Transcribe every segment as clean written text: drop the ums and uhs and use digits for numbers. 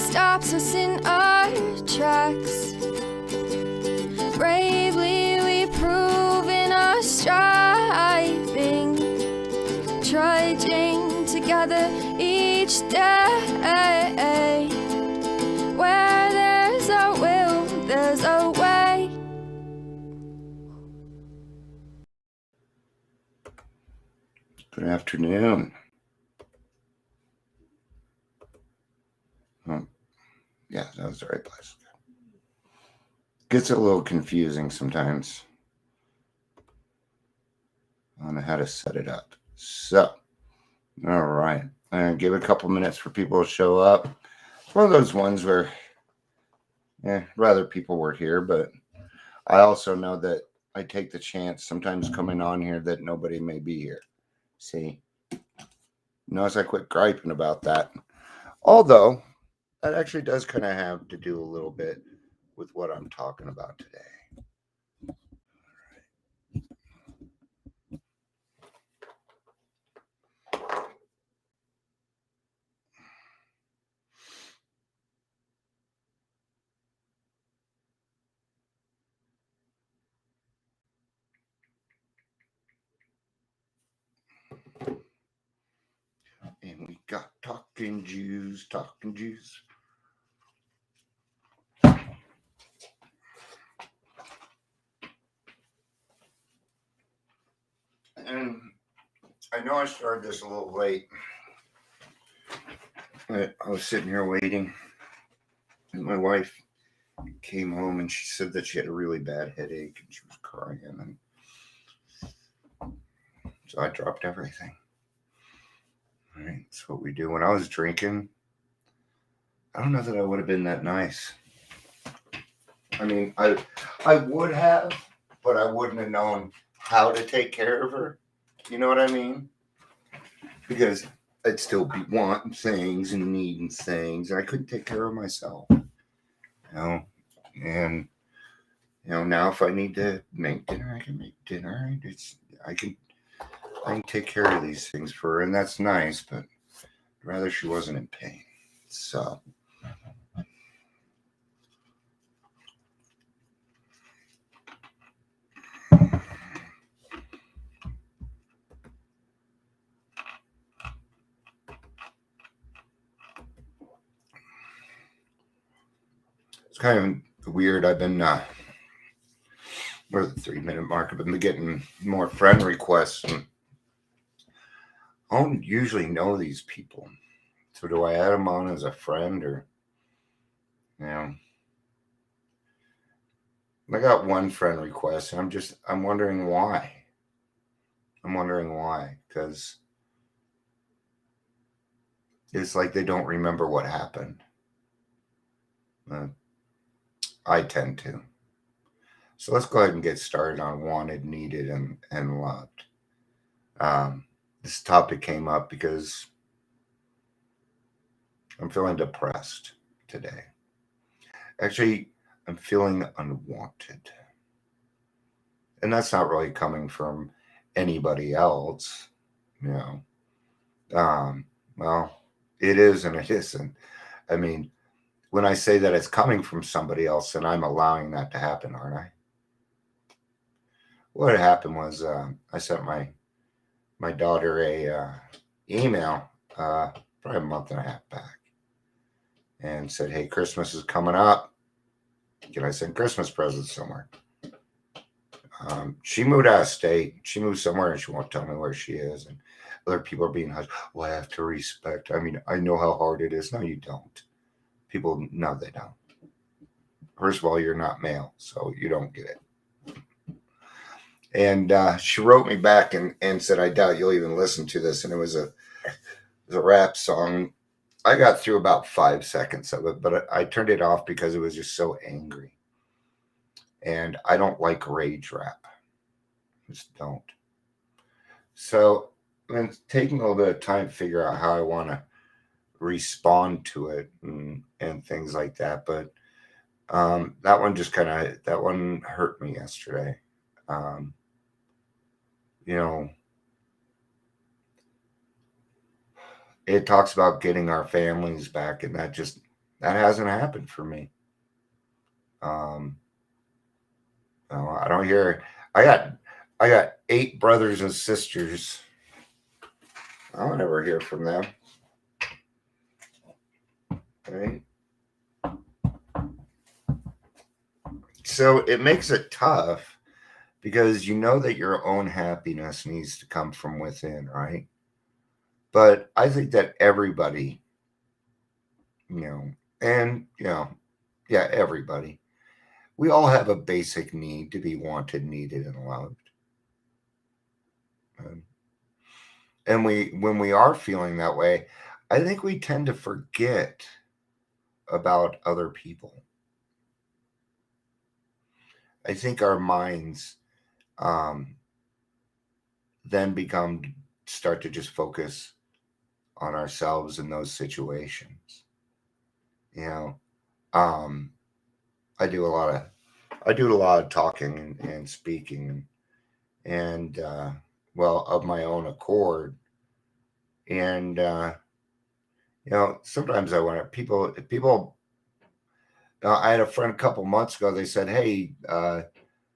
stops us in our tracks. Bravely we prove in our striving, trudging together each day. Where there's a will, there's a way. Good afternoon. Yeah, that was the right place. Gets a little confusing sometimes on how to set it up. So, all right. Give it a couple minutes for people to show up. It's one of those ones where, rather people were here, but I also know that I take the chance sometimes coming on here that nobody may be here. See? Notice I quit griping about that. Although, that actually does kind of have to do a little bit with what I'm talking about today. And we got talking Jews. And I know I started this a little late. I was sitting here waiting, and my wife came home and she said that she had a really bad headache and she was crying. And so I dropped everything. All right, that's what we do. When I was drinking, I don't know that I would have been that nice. I mean, I would have, but I wouldn't have known how to take care of her. You know what I mean? Because I'd still be wanting things and needing things, and I couldn't take care of myself. And now if I need to make dinner, I can make dinner. I can take care of these things for her, and that's nice. But I'd rather she wasn't in pain. So. It's kind of weird. I've been, we're the 3-minute mark. I've been getting more friend requests. And I don't usually know these people. So do I add them on as a friend or, I got one friend request and I'm wondering why. Because it's like they don't remember what happened. I tend to. So let's go ahead and get started on wanted, needed, and loved. This topic came up because I'm feeling depressed today. Actually, I'm feeling unwanted. And that's not really coming from anybody else, Well, it is and it isn't. I mean, when I say that it's coming from somebody else, then I'm allowing that to happen, aren't I? What had happened was I sent my daughter a email probably a month and a half back and said, hey, Christmas is coming up. Can I send Christmas presents somewhere? She moved out of state. She moved somewhere and she won't tell me where she is. And other people are being hush. Well, I have to respect. I mean, I know how hard it is. No, you don't. People, no, they don't. First of all, you're not male, so you don't get it. And she wrote me back and said, I doubt you'll even listen to this. And it was a rap song. I got through about 5 seconds of it, but I turned it off because it was just so angry. And I don't like rage rap. Just don't. So I've been taking a little bit of time to figure out how I want to respond to it and things like that. But that one hurt me yesterday. It talks about getting our families back, and that just That hasn't happened for me. Um, no, I don't hear it. I got 8 brothers and sisters. I don't ever hear from them. Right? So it makes it tough because you know that your own happiness needs to come from within, right? But I think that everybody, you know, and yeah, everybody, we all have a basic need to be wanted, needed, and loved. Um, and when we are feeling that way, I think we tend to forget about other people. I think our minds um, then become start to just focus on ourselves in those situations. You know, um, I do a lot of I do a lot of talking and speaking and well of my own accord. And sometimes I want to people. I had a friend a couple months ago. They said, "Hey,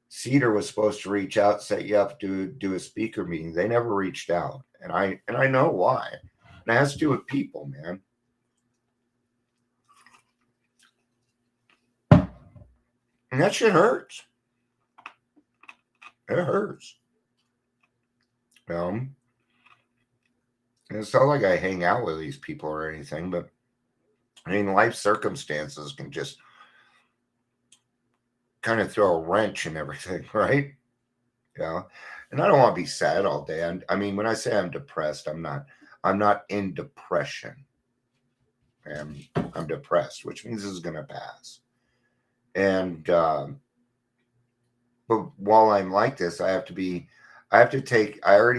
Cedar was supposed to reach out, set you up to do a speaker meeting. They never reached out, and I know why. And it has to do with people, man. And that shit hurts. It hurts. Um, and it's not like I hang out with these people or anything, but I mean, life circumstances can just kind of throw a wrench in everything, right? Yeah. And I don't want to be sad all day. I mean, when I say I'm depressed, I'm not in depression. I'm depressed, which means this is going to pass. And but while I'm like this, I already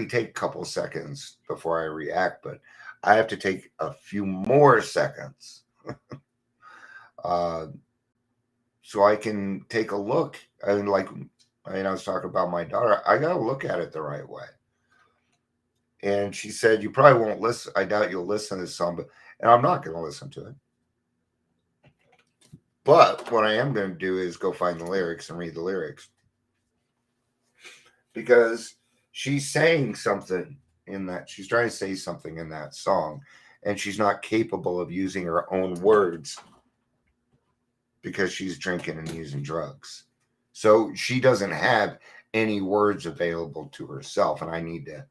take a couple seconds before I react, but I have to take a few more seconds uh, so I can take a look. I mean, I was talking about my daughter. I got to look at it the right way. And she said, "You probably won't listen. I doubt you'll listen to this song, and I'm not going to listen to it. But what I am going to do is go find the lyrics and read the lyrics because she's saying something in that. She's trying to say something in that song, and she's not capable of using her own words because she's drinking and using drugs. So she doesn't have any words available to herself, and I need to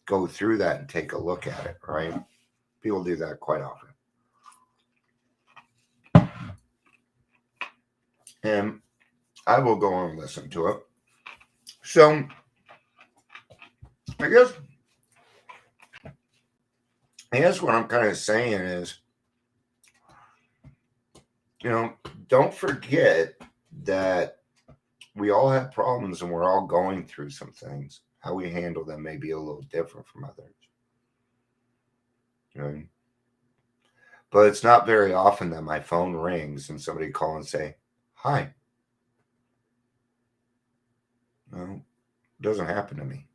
go through that and take a look at it, right? People do that quite often. And I will go and listen to it. So I guess what I'm kind of saying is, don't forget that we all have problems and we're all going through some things. How we handle them may be a little different from others. Right? But it's not very often that my phone rings and somebody call and say, "Hi." No, it doesn't happen to me.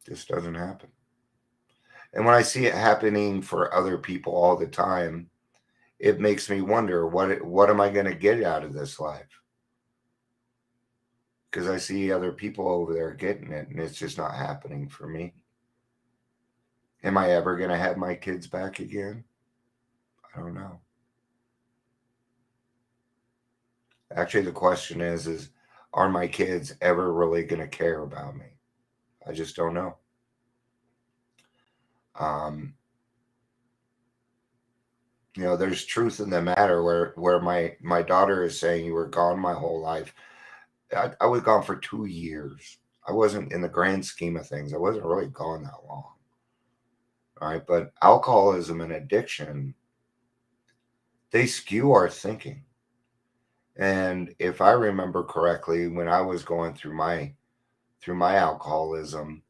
It just doesn't happen. And when I see it happening for other people all the time, it makes me wonder what am I going to get out of this life? Because I see other people over there getting it, and it's just not happening for me. Am I ever going to have my kids back again? I don't know. Actually, the question is are my kids ever really going to care about me? I just don't know. Um, there's truth in the matter where my daughter is saying you were gone my whole life. I was gone for 2 years. I wasn't in the grand scheme of things. I wasn't really gone that long. All right, but alcoholism and addiction, they skew our thinking. And if I remember correctly, when I was going through my alcoholism,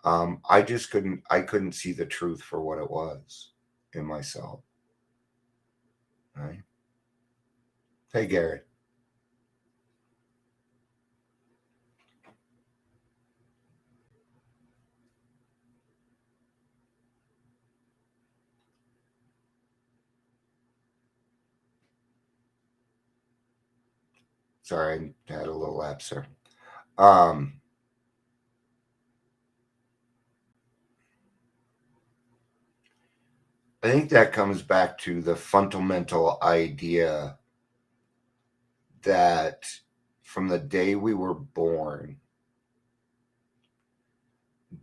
I couldn't see the truth for what it was in myself. Right? Hey, Gary. Sorry, I had a little lapse there. I think that comes back to the fundamental idea that from the day we were born,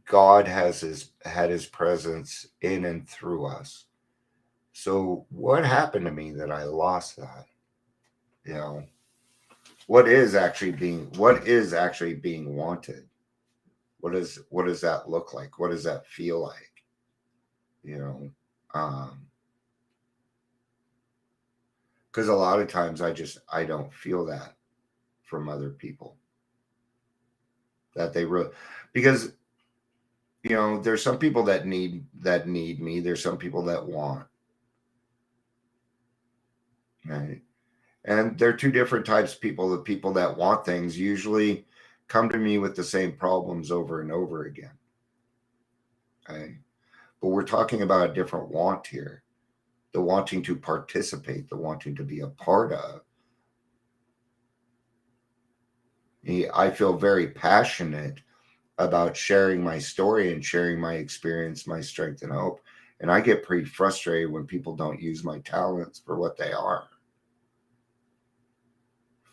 God had his presence in and through us. So what happened to me that I lost that? You know, what is actually being wanted? What does that look like? What does that feel like? You know, because a lot of times I don't feel that from other people, that they really, because there's some people that need me. There's some people that want, right? And they're two different types of people. The people that want things usually come to me with the same problems over and over again. Okay. But we're talking about a different want here. The wanting to participate, the wanting to be a part of. I feel very passionate about sharing my story and sharing my experience, my strength and hope. And I get pretty frustrated when people don't use my talents for what they are,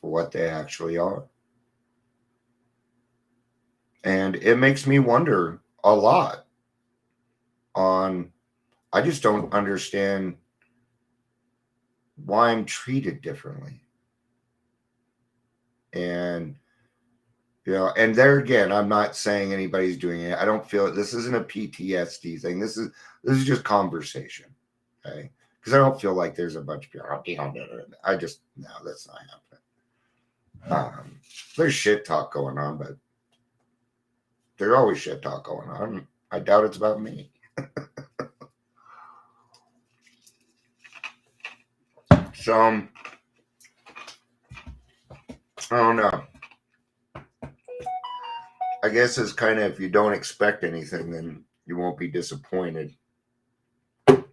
for what they actually are. And it makes me wonder a lot on, I just don't understand why I'm treated differently. And and there again, I'm not saying anybody's doing it. I don't feel it. This isn't a PTSD thing. This is just conversation. Okay. Because I don't feel like there's a bunch of people. I just, no, that's not happening. There's shit talk going on, but there's always shit talk going on. I doubt it's about me. So, I don't know. I guess it's kind of, if you don't expect anything, then you won't be disappointed. I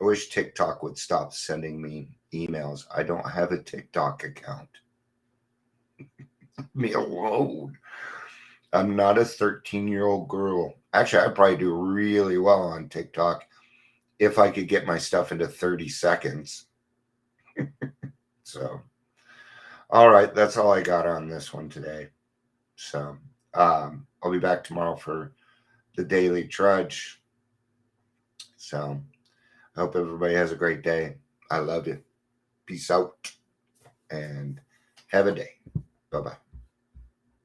wish TikTok would stop sending me emails. I don't have a TikTok account. Leave me alone. I'm not a 13-year-old girl. Actually, I'd probably do really well on TikTok if I could get my stuff into 30 seconds. So, all right, that's all I got on this one today. So, I'll be back tomorrow for the Daily Trudge. So, I hope everybody has a great day. I love you. Peace out and have a day. Bye-bye.